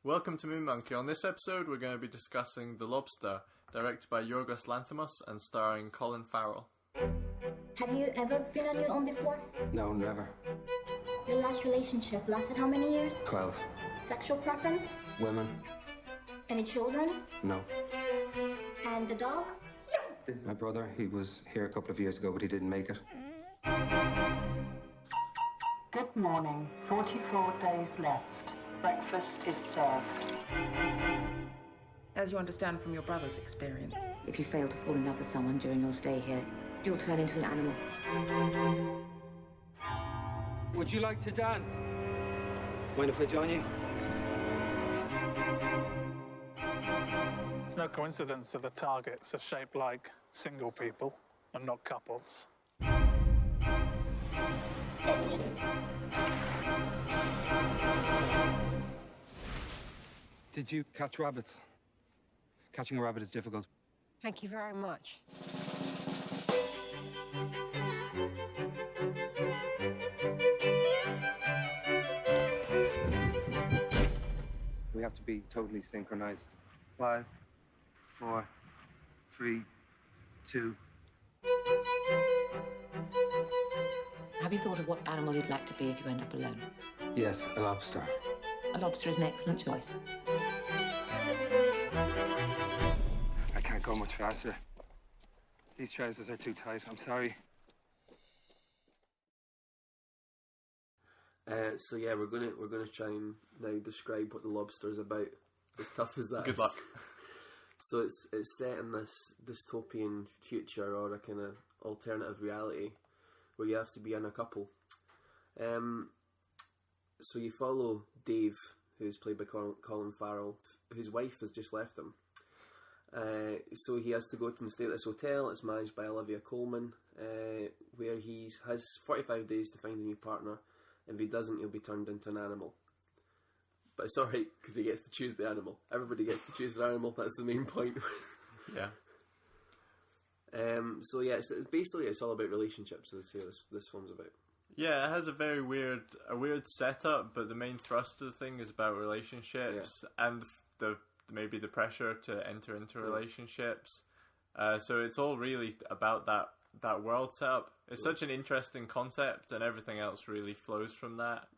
Welcome to Moon Monkey. On this episode, we're going to be discussing The Lobster, directed by Yorgos Lanthimos and starring Colin Farrell. Have you ever been on your own before? No, never. Your last relationship lasted how many years? 12. Sexual preference? Women? Any children? No. And the dog? This is my brother. He was here a couple of years ago, but he didn't make it. Good morning. 44 days left. Breakfast is served. As you understand from your brother's experience. If you fail to fall in love with someone during your stay here, you'll turn into an animal. Would you like to dance? Mind if I join you? It's no coincidence that the targets are shaped like single people and not couples. Did you catch rabbits? Catching a rabbit is difficult. Thank you very much. We have to be totally synchronized. 5, 4, 3, 2. Have you thought of what animal you'd like to be if you end up alone? Yes, a lobster. A lobster is an excellent choice. I can't go much faster. These trousers are too tight. I'm sorry. So yeah, we're gonna try and now describe what The Lobster is about. As tough as that Good is. luck. So it's set in this dystopian future or a kind of alternative reality where you have to be in a couple. So you follow Dave, who's played by Colin Farrell, whose wife has just left him. So he has to go and stay at this hotel. It's managed by Olivia Colman, where he has 45 days to find a new partner. If he doesn't, he'll be turned into an animal. But it's alright, because he gets to choose the animal. Everybody gets to choose their animal, that's the main point. Yeah. So yeah, it's all about relationships, as I say this film's about. Yeah, it has a very weird setup, but the main thrust of the thing is about relationships and maybe the pressure to enter into relationships. So it's all really about that world setup. It's such an interesting concept, and everything else really flows from that.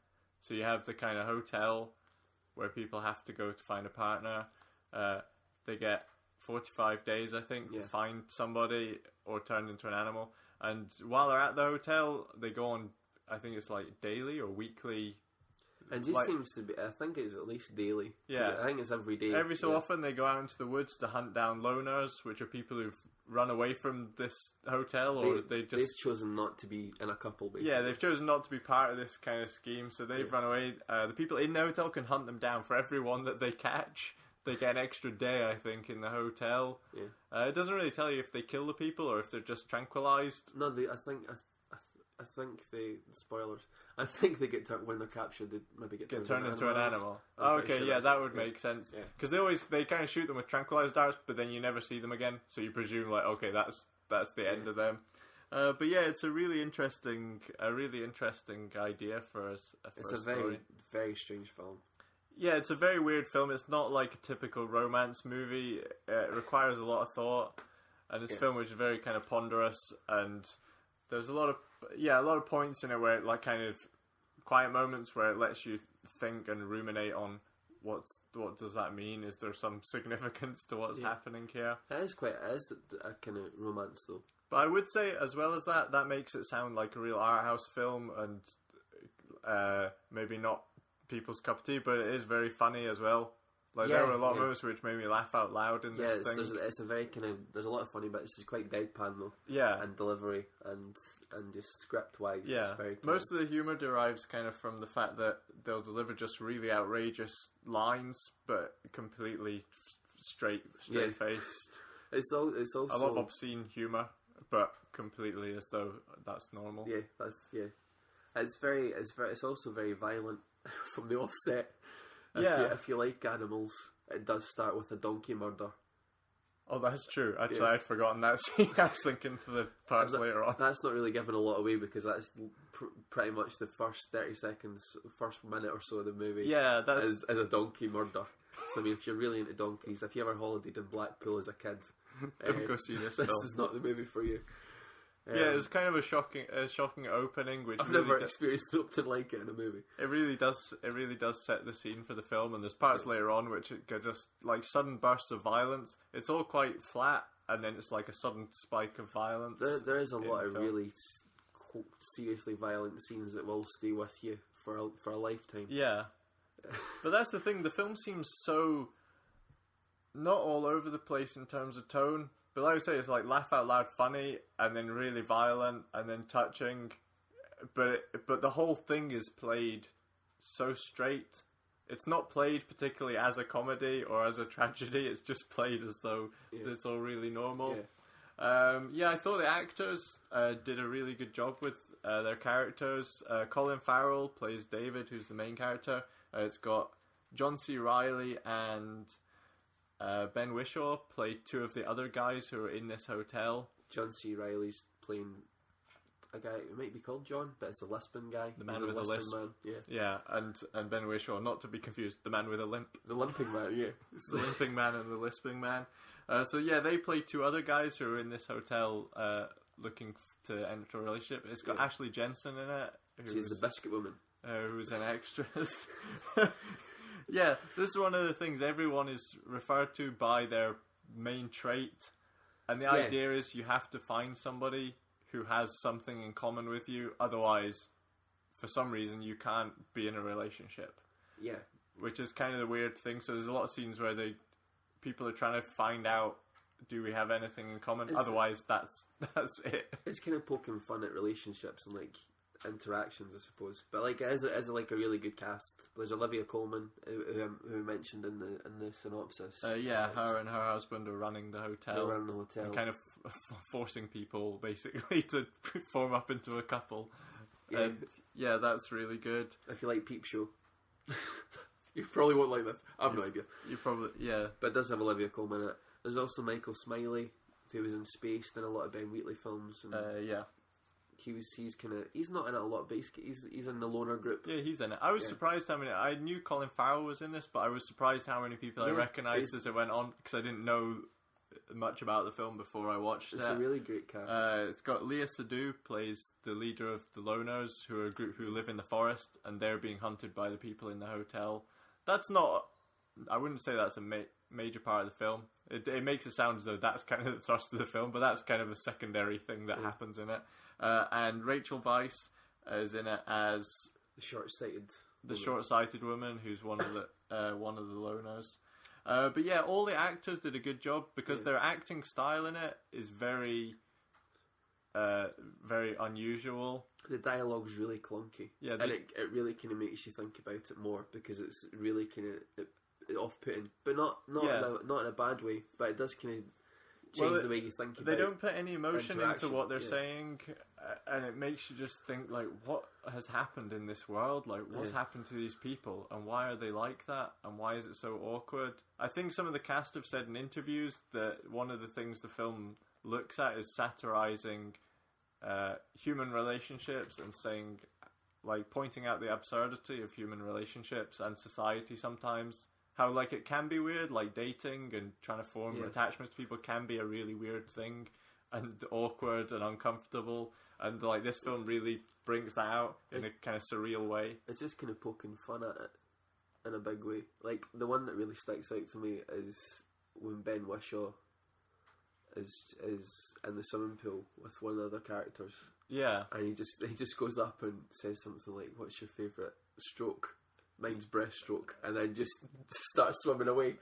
So you have the kind of hotel where people have to go to find a partner. They get 45 days, I think, to find somebody or turn into an animal. And while they're at the hotel, they go on, I think it's like daily or weekly. And it seems to be, I think it's at least daily. Yeah. I think it's every day. Every so often they go out into the woods to hunt down loners, which are people who've run away from this hotel, or they've chosen not to be in a couple, basically. Yeah, they've chosen not to be part of this kind of scheme, so they've run away. The people in the hotel can hunt them down. For every one that they catch, they get an extra day, I think, in the hotel. Yeah. It doesn't really tell you if they kill the people or if they're just tranquilized. No, I think they spoilers. I think they get when they're captured. They maybe get turned into an animal. Oh, okay, yeah, that would make sense. Because they kind of shoot them with tranquilizer darts, but then you never see them again. So you presume like, okay, that's the end of them. But yeah, it's a really interesting idea for us. It's a very, very strange film. Yeah, it's a very weird film. It's not like a typical romance movie. It requires a lot of thought, and it's a film which is very kind of ponderous, and there's a lot of points in it where, like, kind of quiet moments where it lets you think and ruminate on what does that mean? Is there some significance to what's happening here? It is a kind of romance, though. But I would say, as well as that makes it sound like a real art house film, and maybe not people's cup of tea, but it is very funny as well. Like, there were a lot of moments which made me laugh out loud in this thing. It's a very kind of, there's a lot of funny bits. It's quite deadpan though. Yeah. And delivery and just script wise. Yeah. It's very most of the humour derives kind of from the fact that they'll deliver just really outrageous lines, but completely straight faced. It's also a lot of obscene humour, but completely as though that's normal. Yeah, It's also very violent from the offset. If you like animals, it does start with a donkey murder. Oh, that's true. Actually, I'd forgotten that scene. I was thinking for the parts later on. That's not really giving a lot away because that's pretty much the first 30 seconds, first minute or so of the movie. Yeah, that's is a donkey murder. So I mean, if you're really into donkeys, if you ever holidayed in Blackpool as a kid, Don't go see this this film. is not the movie for you. Yeah, it's kind of a shocking opening, which I've really never experienced something like it in a movie. It really does set the scene for the film, and there's parts later on which it just like sudden bursts of violence. It's all quite flat, and then it's like a sudden spike of violence. There is a lot of film. really seriously violent scenes that will stay with you for a lifetime. Yeah, but that's the thing. The film seems so not all over the place in terms of tone. But like I say, it's like laugh out loud funny, and then really violent, and then touching. But the whole thing is played so straight. It's not played particularly as a comedy or as a tragedy. It's just played as though it's all really normal. I thought the actors did a really good job with their characters. Colin Farrell plays David, who's the main character. It's got John C. Reilly and Ben Whishaw play two of the other guys who are in this hotel. John C. Reilly's playing a guy who might be called John, but it's a lisping guy. The man with a lisp. Man. Yeah, and Ben Whishaw, not to be confused, the man with a limp. The limping man, yeah. The limping man and the lisping man. They play two other guys who are in this hotel looking to enter a relationship. It's got Ashley Jensen in it. She's the biscuit woman. Who's an extras. Yeah, this is one of the things everyone is referred to by their main trait. And the idea is you have to find somebody who has something in common with you. Otherwise, for some reason, you can't be in a relationship. Yeah. Which is kind of the weird thing. So there's a lot of scenes where people are trying to find out, do we have anything in common? Otherwise, that's it. It's kind of poking fun at relationships and like interactions, I suppose. But like it is like a really good cast. There's Olivia Colman, who we mentioned in the synopsis. Her and her husband are running the hotel. They're running the hotel, and kind of forcing people basically to form up into a couple. Yeah, that's really good. If you like Peep Show, you probably won't like this. I have no idea. You probably but it does have Olivia Colman in it. There's also Michael Smiley, who was in Spaced in a lot of Ben Wheatley films. And he's not in it a lot, but he's in the Loner Group. Yeah, he's in it. I was surprised how many. I knew Colin Farrell was in this, but I was surprised how many people I recognised as it went on, because I didn't know much about the film before I watched it. It's a really great cast. It's got Leah Seydoux plays the leader of the Loners, who are a group who live in the forest, and they're being hunted by the people in the hotel. That's not. I wouldn't say that's a major part of the film. It makes it sound as though that's kind of the thrust of the film, but that's kind of a secondary thing that happens in it. And Rachel Weisz is in it as the short-sighted woman who's one of the loners. But yeah, all the actors did a good job, because their acting style in it is very, very unusual. The dialogue's really clunky, and it really kind of makes you think about it more, because it's really kind of off-putting, but not in a bad way. But it does kind of change the way you think about it. They don't put any emotion into what they're saying, and it makes you just think, like, what has happened in this world? Like, what's happened to these people, and why are they like that, and why is it so awkward? I think some of the cast have said in interviews that one of the things the film looks at is satirizing human relationships, and saying, like, pointing out the absurdity of human relationships and society sometimes. How, like, it can be weird, like dating and trying to form attachments to people can be a really weird thing, and awkward and uncomfortable, and like this film really brings that out in a kind of surreal way. It's just kind of poking fun at it in a big way. Like, the one that really sticks out to me is when Ben Whishaw is in the swimming pool with one of the other characters. Yeah, and he just goes up and says something like, "What's your favourite stroke?" Mine's breaststroke, and then just starts swimming away,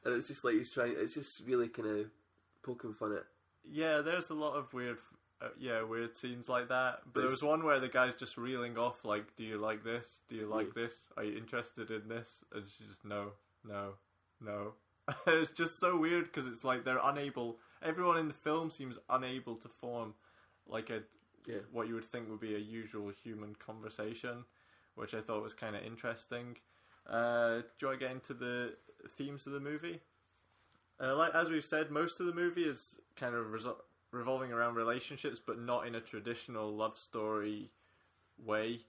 and it's just like it's just really kind of poking fun at. Yeah, there's a lot of weird scenes like that. But there was one where the guy's just reeling off, like, "Do you like this? Do you like this? Are you interested in this?" And she's just no. It's just so weird, because it's like they're unable. Everyone in the film seems unable to form like what you would think would be a usual human conversation, which I thought was kind of interesting. Do you want to get into the themes of the movie? Like, as we've said, most of the movie is kind of revolving around relationships, but not in a traditional love story way.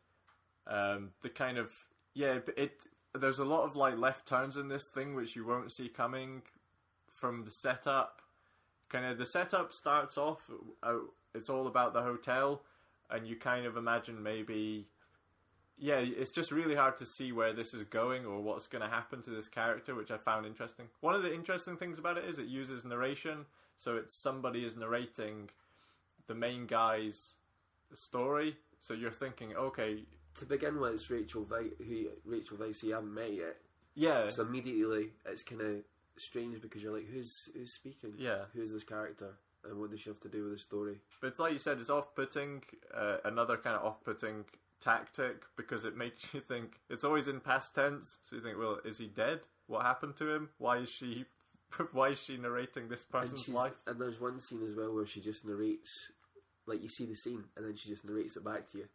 The kind of there's a lot of like left turns in this thing which you won't see coming from the setup. Kind of the setup starts off, it's all about the hotel, and you kind of imagine maybe, yeah, it's just really hard to see where this is going or what's going to happen to this character, which I found interesting. One of the interesting things about it is it uses narration, so it's somebody is narrating the main guy's story, so you're thinking, okay. To begin with, it's Rachel Weisz, who you haven't met yet. Yeah. So immediately, it's kind of strange because you're like, who's speaking? Yeah. Who's this character? And what does she have to do with the story? But it's like you said, it's off-putting, another kind of off-putting tactic, because it makes you think, it's always in past tense, so you think, well, is he dead? What happened to him? Why is she narrating this person's life? And there's one scene as well where she just narrates, like you see the scene, and then she just narrates it back to you.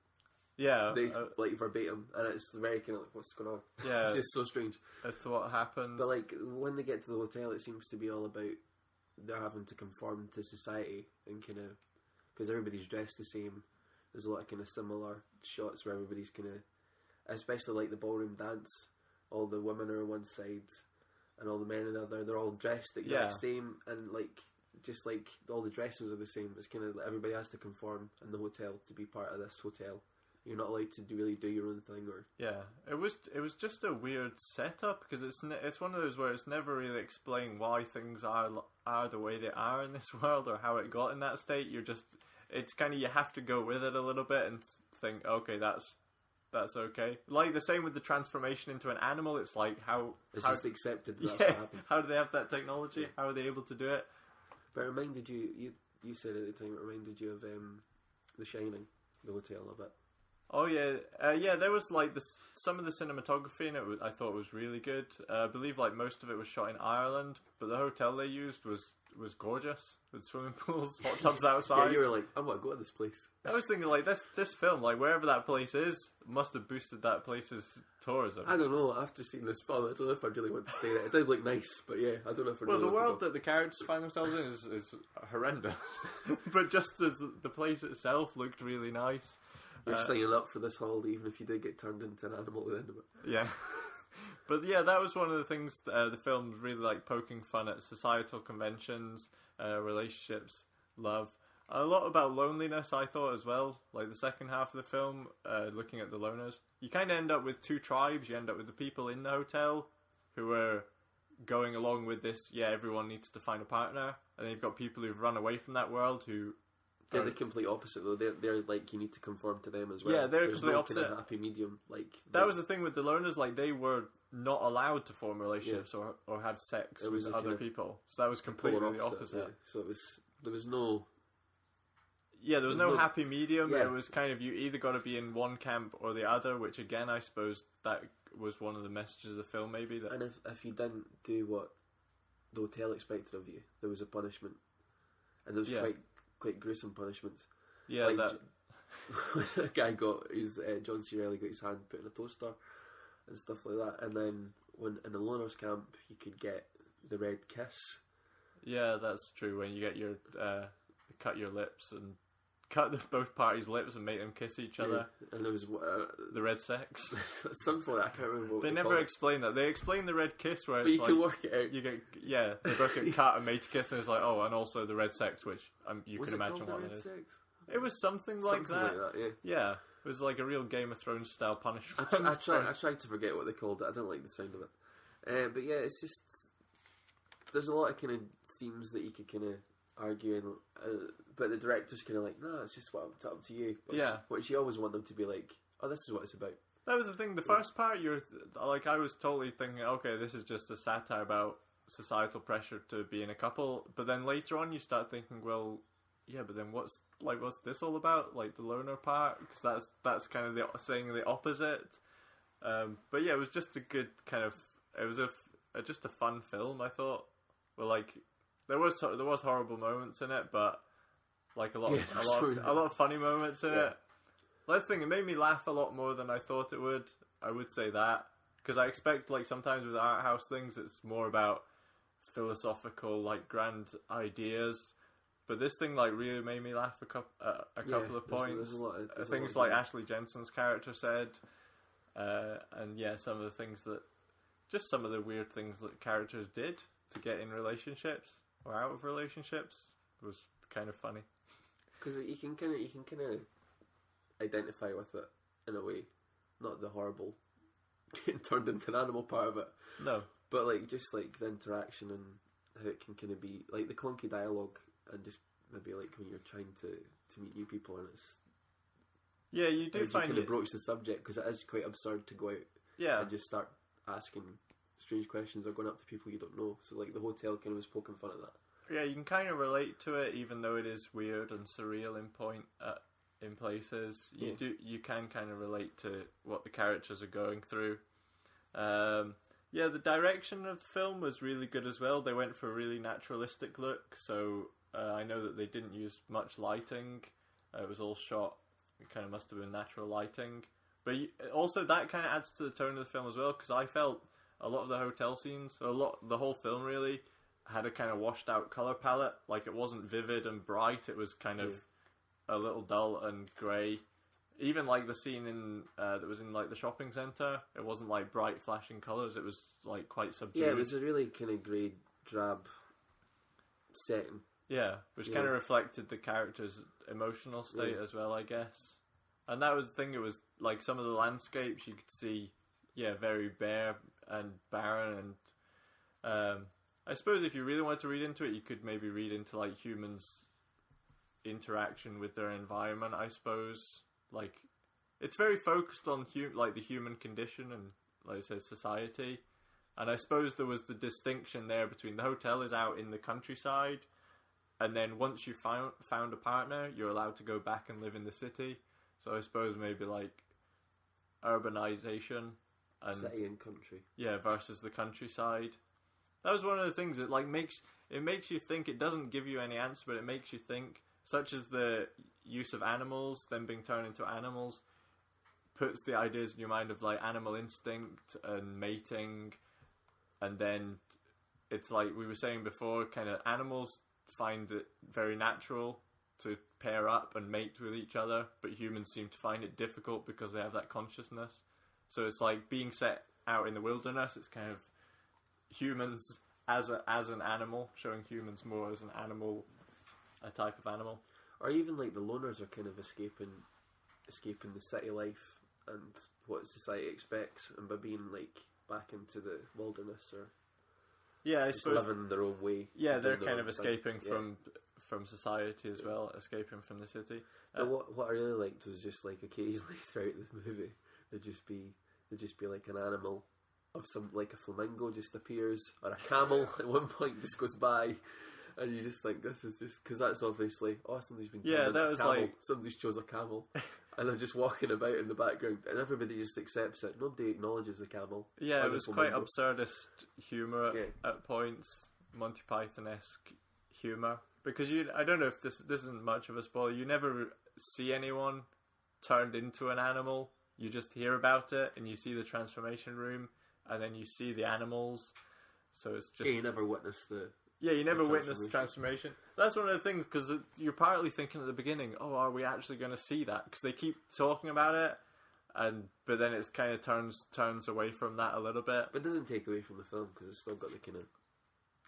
Yeah. Like verbatim, and it's very kind of like, what's going on? Yeah. It's just so strange. As to what happens. But like, when they get to the hotel, it seems to be all about they're having to conform to society, and kind of, because everybody's dressed the same. There's a lot of kind of similar shots where everybody's kind of, especially like the ballroom dance, all the women are on one side and all the men on the other. They're all dressed the exact same, and like, just like all the dresses are the same. It's kind of, everybody has to conform in the hotel to be part of this hotel. You're not allowed to really do your own thing, or it was just a weird setup, because it's one of those where it's never really explained why things are the way they are in this world, or how it got in that state. It's kind of, you have to go with it a little bit and think, okay, that's okay. Like the same with the transformation into an animal. It's like how just accepted that's what happens. How do they have that technology? Yeah. How are they able to do it? But it reminded you said at the time, it reminded you of The Shining, the hotel a bit. Oh yeah, there was like some of the cinematography in it. I thought was really good. I believe like most of it was shot in Ireland, but the hotel they used was gorgeous, with swimming pools, hot tubs outside. Yeah, you were like, I want to go to this place. I was thinking like this film, like wherever that place is, must have boosted that place's tourism. I don't know. After seeing this film, I don't know if I really want to stay there. It did look nice, but yeah, I don't know if I really the want world to go. that the characters find themselves in is horrendous, but just as the place itself looked really nice. You're signing up for this holiday, even if you did get turned into an animal at the end of it. Yeah. But yeah, that was one of the things the film really like, poking fun at societal conventions, relationships, love. A lot about loneliness, I thought, as well. Like the second half of the film, looking at the loners. You kind of end up with two tribes. You end up with the people in the hotel who are going along with this, everyone needs to find a partner. And then you've got people who've run away from that world who... They're the complete opposite, though. They're like, you need to conform to them as well. Yeah, they're There's complete no opposite. Kind of happy medium. That was the thing with the loners. Like, they were not allowed to form relationships or have sex with other people. So that was completely the opposite. Yeah. So there was no... Yeah, there was no happy medium. Yeah. It was kind of, you either got to be in one camp or the other, which again, I suppose that was one of the messages of the film, maybe. That... And if you didn't do what the hotel expected of you, there was a punishment. And there was quite gruesome punishments. Yeah, like, that... a guy got his... John C. Reilly got his hand put in a toaster and stuff like that. And then when in the loners camp, you could get the red kiss. Yeah, that's true. When you get your... cut your lips and... cut both parties' lips and make them kiss each other. Yeah. And there was... the red sex. Something like that. I can't remember what they never explain that. They explain the red kiss where but it's you like... can work it out. You get... Yeah, they both get cut and made to kiss, and it's like, oh, and also the red sex, which you was can it imagine called what the it is. red sex? It was something like that. Yeah. Yeah. It was like a real Game of Thrones style punishment. I tried to forget what they called it. I didn't like the sound of it. But yeah, it's just... There's a lot of kind of themes that you could kind of argue, but the director's kind of like, nah, it's just it's up to you. Which you always want them to be like, oh, this is what it's about. That was the thing. The first part, I was totally thinking, okay, this is just a satire about societal pressure to be in a couple. But then later on, you start thinking, well, yeah, but then what's this all about? Like the loner part, because that's kind of saying the opposite. But yeah, it was just a good kind of. It was just a fun film, I thought. Well, like there was horrible moments in it, but like a lot of funny moments in it. Last thing, it made me laugh a lot more than I thought it would. I would say that, because I expect, like, sometimes with art house things, it's more about philosophical, like, grand ideas. But this thing, like, really made me laugh a couple of points. There's a lot of things like Ashley Jensen's character said. And yeah, some of the things that, just some of the weird things that characters did to get in relationships or out of relationships was kind of funny. Because you can kind of identify with it in a way, not the horrible getting turned into an animal part of it. No, but like just like the interaction and how it can kind of be like the clunky dialogue, and just maybe like when you're trying to meet new people, and it's you do find kind of broach the subject, because it is quite absurd to go out and just start asking strange questions or going up to people you don't know. So like the hotel kind of was poking fun at that. Yeah, you can kind of relate to it, even though it is weird and surreal in places. You can kind of relate to what the characters are going through. The direction of the film was really good as well. They went for a really naturalistic look, so I know that they didn't use much lighting. It was all shot. It kind of must have been natural lighting, but also that kind of adds to the tone of the film as well. Because I felt a lot of the hotel scenes, the whole film really had a kind of washed out color palette. Like, it wasn't vivid and bright. It was kind of a little dull and grey. Even like the scene in that was in like the shopping centre, it wasn't like bright flashing colours. It was like quite subdued. Yeah, it was a really kind of grey, drab setting. Yeah, which kind of reflected the character's emotional state as well, I guess. And that was the thing. It was like some of the landscapes you could see, very bare and barren. And I suppose if you really wanted to read into it, you could maybe read into like humans' interaction with their environment. I suppose like it's very focused on the human condition and, like I said, society. And I suppose there was the distinction there between the hotel is out in the countryside, and then once you found a partner, you're allowed to go back and live in the city. So I suppose maybe like urbanization and city and country, versus the countryside. That was one of the things that like makes you think. It doesn't give you any answer, but it makes you think. Such as the use of animals, them being turned into animals, puts the ideas in your mind of like animal instinct and mating, and then it's like we were saying before, kind of animals find it very natural to pair up and mate with each other, but humans seem to find it difficult because they have that consciousness. So it's like being set out in the wilderness. It's kind of humans as an animal, showing humans more as an animal, a type of animal. Or even like the loners are kind of escaping the city life and what society expects, and by being like back into the wilderness, or I suppose living their own way. Yeah, they're kind of escaping from society as well, escaping from the city. But what I really liked was just like occasionally throughout the movie there'd just be like an animal of some, like a flamingo just appears, or a camel at one point just goes by, and you just think this is just, because that's obviously somebody's been killed. That was camel. like Somebody's chose a camel, and they're just walking about in the background, and everybody just accepts it. Nobody acknowledges the camel. Yeah, it was quite absurdist humour at points, Monty Python-esque humour. Because I don't know if this isn't much of a spoiler. You never see anyone turned into an animal. You just hear about it, and you see the transformation room, and then you see the animals. So it's just... you never witness the... you never witness the transformation. That's one of the things, because you're partly thinking at the beginning, are we actually going to see that? Because they keep talking about it, but then it's kind of turns away from that a little bit. But it doesn't take away from the film, because it's still got the kind of...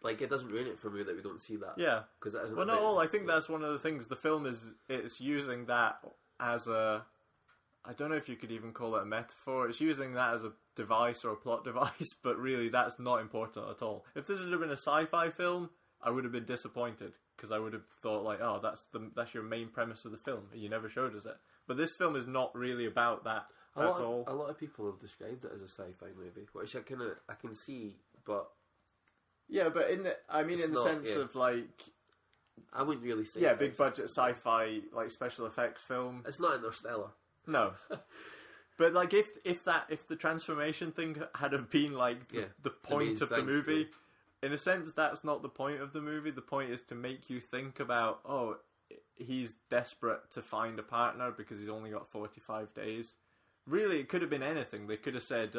Like, it doesn't ruin it for me that we don't see that. Yeah. Because it isn't... Well, not all. I think that's one of the things. The film it's using that as a... I don't know if you could even call it a metaphor. It's using that as a device or a plot device, but really that's not important at all. If this had been a sci-fi film, I would have been disappointed, because I would have thought like, that's your main premise of the film. You never showed us it. But this film is not really about that at all. A lot of people have described it as a sci-fi movie, which I can see, but yeah, but in the sense of like, I wouldn't really say big budget sci-fi like special effects film. It's not Interstellar. No. But like if the transformation thing had have been like the point of the movie, in a sense that's not the point of the movie. The point is to make you think about, he's desperate to find a partner because he's only got 45 days. Really, it could have been anything. They could have said,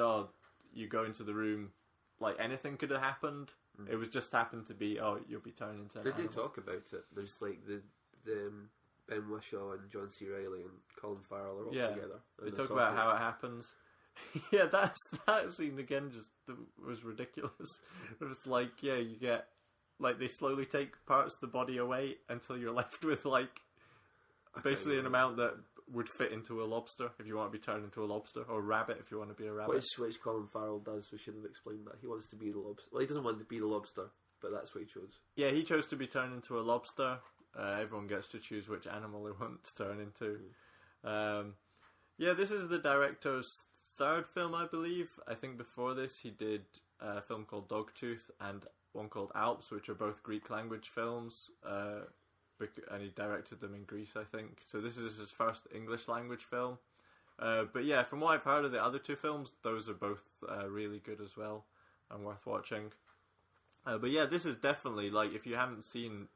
you go into the room, like anything could have happened. It was just happened to be, you'll be turned into an animal. They do talk about it. There's like the Ben Whishaw and John C. Reilly and Colin Farrell are all together. They talk about how it happens. Yeah, that scene again just was ridiculous. It was like, yeah, you get like they slowly take parts of the body away until you're left with like basically an amount that would fit into a lobster if you want to be turned into a lobster, or a rabbit if you want to be a rabbit. Which Colin Farrell does. We should have explained that. He wants to be the lobster. Well, he doesn't want to be the lobster, but that's what he chose. Yeah, he chose to be turned into a lobster. Everyone gets to choose which animal they want to turn into. Yeah, this is the director's third film, I believe. I think before this he did a film called Dogtooth and one called Alps, which are both Greek language films. And he directed them in Greece, I think. So this is his first English language film. But yeah, from what I've heard of the other two films, those are both really good as well and worth watching. But yeah, this is definitely, like, if you haven't seen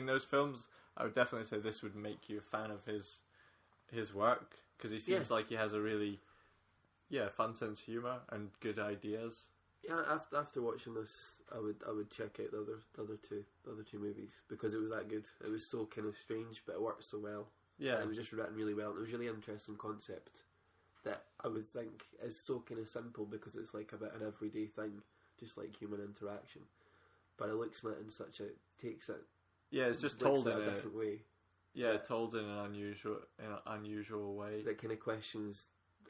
those films, I would definitely say this would make you a fan of his work, because he seems like he has a really fun sense of humour and good ideas. Yeah, after watching this, I would check out the other two movies, because it was that good. It was so kind of strange, but it worked so well. Yeah, and it was just written really well. And it was a really interesting concept that I would think is so kind of simple, because it's like a bit an everyday thing, just like human interaction. But it looks at it in such a takes it. Yeah, it's just told in a different way. Yeah, told in an unusual way that kind of questions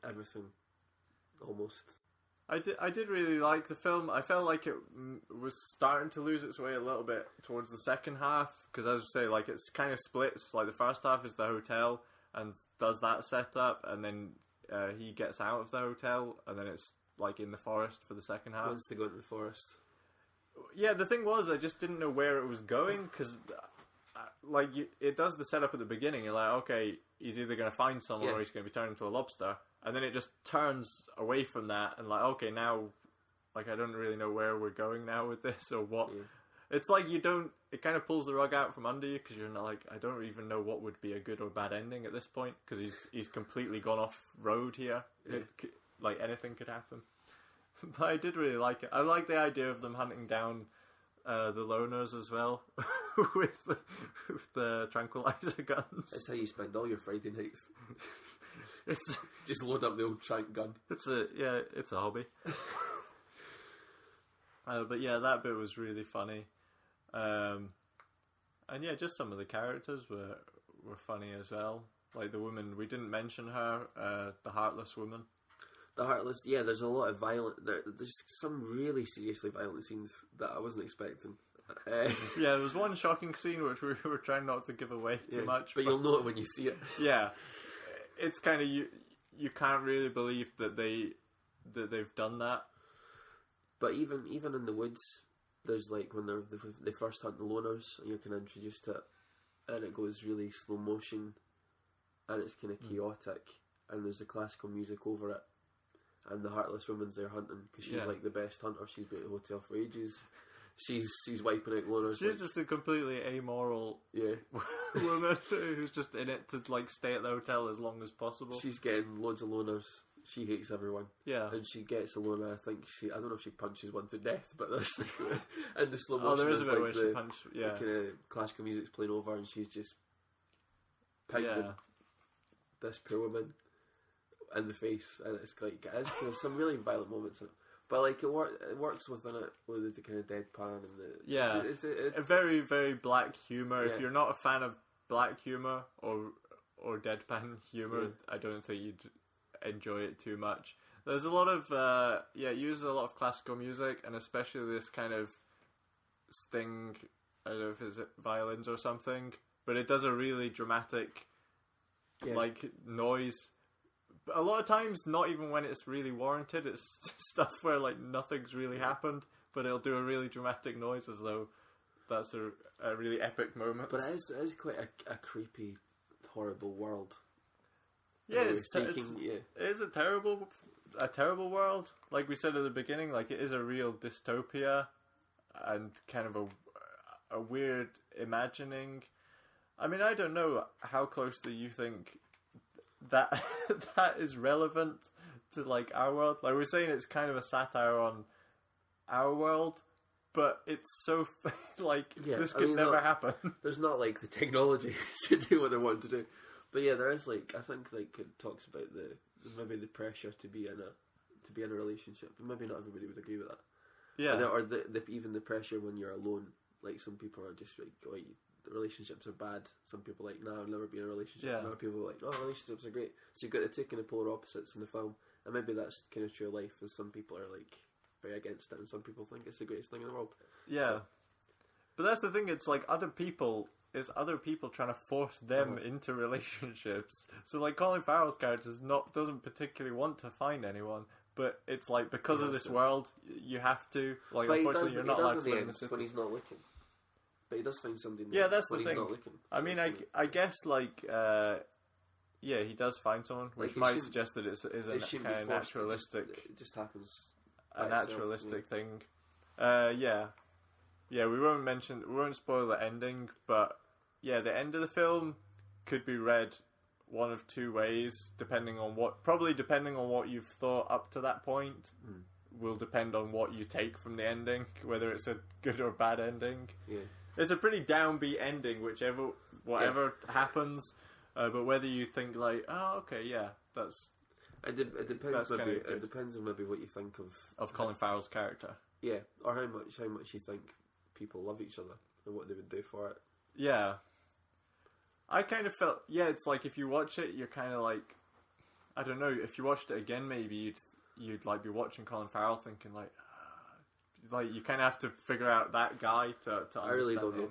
everything, almost. I did really like the film. I felt like it was starting to lose its way a little bit towards the second half, because as I say, like, it's kind of splits. Like, the first half is the hotel and does that setup, and then he gets out of the hotel, and then it's like in the forest for the second half. Once they go into the forest. Yeah, the thing was, I just didn't know where it was going, because it does the setup at the beginning. You're like, okay, he's either going to find someone or he's going to be turned into a lobster. And then it just turns away from that, and like, okay, now, like, I don't really know where we're going now with this, or what. Yeah. It's like it kind of pulls the rug out from under you, because you're not like, I don't even know what would be a good or bad ending at this point, because he's completely gone off road here. Yeah. Like, anything could happen. But I did really like it. I like the idea of them hunting down the loners as well, with the tranquilizer guns. That's how you spend all your Friday nights. It's just load up the old trank gun. It's a hobby. But yeah, that bit was really funny, and yeah, just some of the characters were funny as well. Like the woman, we didn't mention her, the Heartless woman. The Heartless, yeah. There's a lot of there's some really seriously violent scenes that I wasn't expecting. Yeah, there was one shocking scene which we were trying not to give away too much, but you'll know it when you see it. Yeah. It's kind of you can't really believe that they've done that. But even in the woods, there's like when they first hunt the loners, and you're kind of introduced to it, and it goes really slow motion, and it's kind of chaotic, and there's the classical music over it, and the Heartless woman's there hunting because she's like the best hunter. She's been at the hotel for ages. She's wiping out loners. She's just a completely amoral woman who's just in it to like stay at the hotel as long as possible. She's getting loads of loners. She hates everyone. Yeah, and she gets a loner. I don't know if she punches one to death, but there's like in the slow motion. There is a bit where she punches. Yeah, the kind of classical music's playing over, and she's just pounding this poor woman in the face, and it's like there's some really violent moments in it. But like it works within it with the kind of deadpan and the it's a very, very black humour. If you're not a fan of black humour or deadpan humour, I don't think you'd enjoy it too much. There's a lot of it uses a lot of classical music, and especially this kind of sting. I don't know if it's violins or something, but it does a really dramatic like noise. A lot of times, not even when it's really warranted. It's stuff where like nothing's really happened, but it'll do a really dramatic noise as though that's a really epic moment. But it is quite a creepy, horrible world. Yeah, it is a terrible world. Like we said at the beginning, like it is a real dystopia and kind of a weird imagining. I mean, I don't know how closely you think that is relevant to like our world. Like we're saying, it's kind of a satire on our world, but it's so like this could never happen. There's not like the technology to do what they want to do, but yeah, there is like I think like it talks about maybe the pressure to be in a relationship. And maybe not everybody would agree with that. Yeah. Or even the pressure when you're alone. Like some people are just like, oh, the relationships are bad. Some people are like, no, I've never been in a relationship. Yeah. And other people are like, no, relationships are great. So you've got the two kind of polar opposites in the film. And maybe that's kind of true of life, as some people are like very against it and some people think it's the greatest thing in the world. Yeah. So, but that's the thing, it's like other people trying to force them into relationships. So like Colin Farrell's character doesn't particularly want to find anyone, but it's like because of this world you have to. Like, but unfortunately you're not allowed to live in the city. When he's not looking. But he does find somebody. Yeah, that's the when thing. He's not looking. I mean, I guess like yeah, he does find someone, which might suggest that it's a kind of naturalistic. It just happens. A naturalistic thing. Yeah, we won't spoil the ending, but yeah, the end of the film could be read one of two ways, depending on what you've thought up to that point. Will depend on what you take from the ending, whether it's a good or bad ending. Yeah. It's a pretty downbeat ending, whatever happens, but whether you think like, oh, okay, yeah, that's... It depends. It depends on maybe what you think of Colin Farrell's character. Yeah, or how much you think people love each other and what they would do for it. Yeah, I kind of felt. Yeah, it's like if you watch it, you're kind of like, I don't know. If you watched it again, maybe you'd like be watching Colin Farrell, thinking like you kind of have to figure out that guy to understand. I really don't know.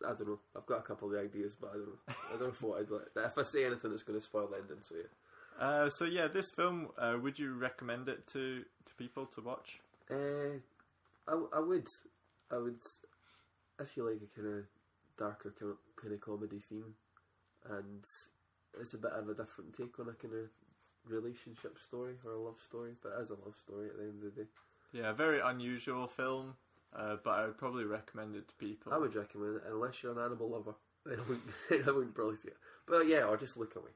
I don't know. I've got a couple of ideas, but I don't know. I don't know what I'd like. If I say anything, it's going to spoil the ending. So yeah. So yeah, this film, would you recommend it to people to watch? I would. If you like a kind of darker kind of comedy theme, and it's a bit of a different take on a kind of relationship story or a love story, but it is a love story at the end of the day. Yeah, a very unusual film, but I would probably recommend it to people. I would recommend it, unless you're an animal lover. Then I wouldn't probably see it. But yeah, or just look away.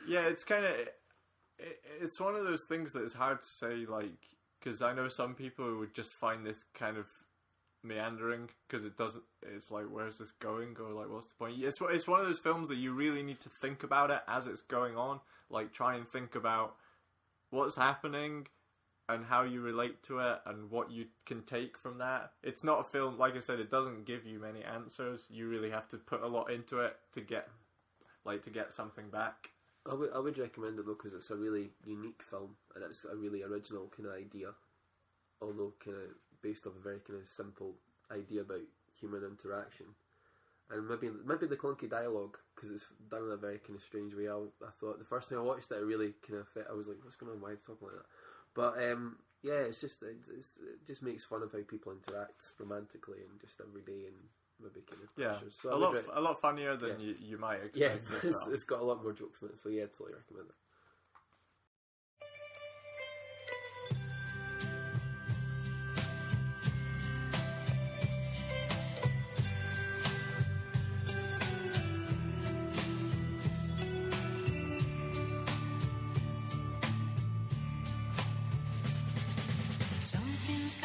Yeah, it's kind of... It's one of those things that is hard to say, like... Because I know some people who would just find this kind of meandering, because it doesn't... It's like, where's this going? Or like, what's the point? It's one of those films that you really need to think about it as it's going on. Like, try and think about what's happening and how you relate to it and what you can take from that. It's not a film... Like I said, it doesn't give you many answers. You really have to put a lot into it to get something back. I would recommend it though, because it's a really unique film and it's a really original kind of idea, although kind of based off a very kind of simple idea about human interaction, and maybe the clunky dialogue, because it's done in a very kind of strange way. I thought the first time I watched it, it really kind of I was like, what's going on? Why are they talking like that? But yeah, it just makes fun of how people interact romantically and just every day and. Maybe kind of pressures. So a lot funnier than you might expect. Yeah, it's got a lot more jokes in it, so yeah, totally recommend it. Something's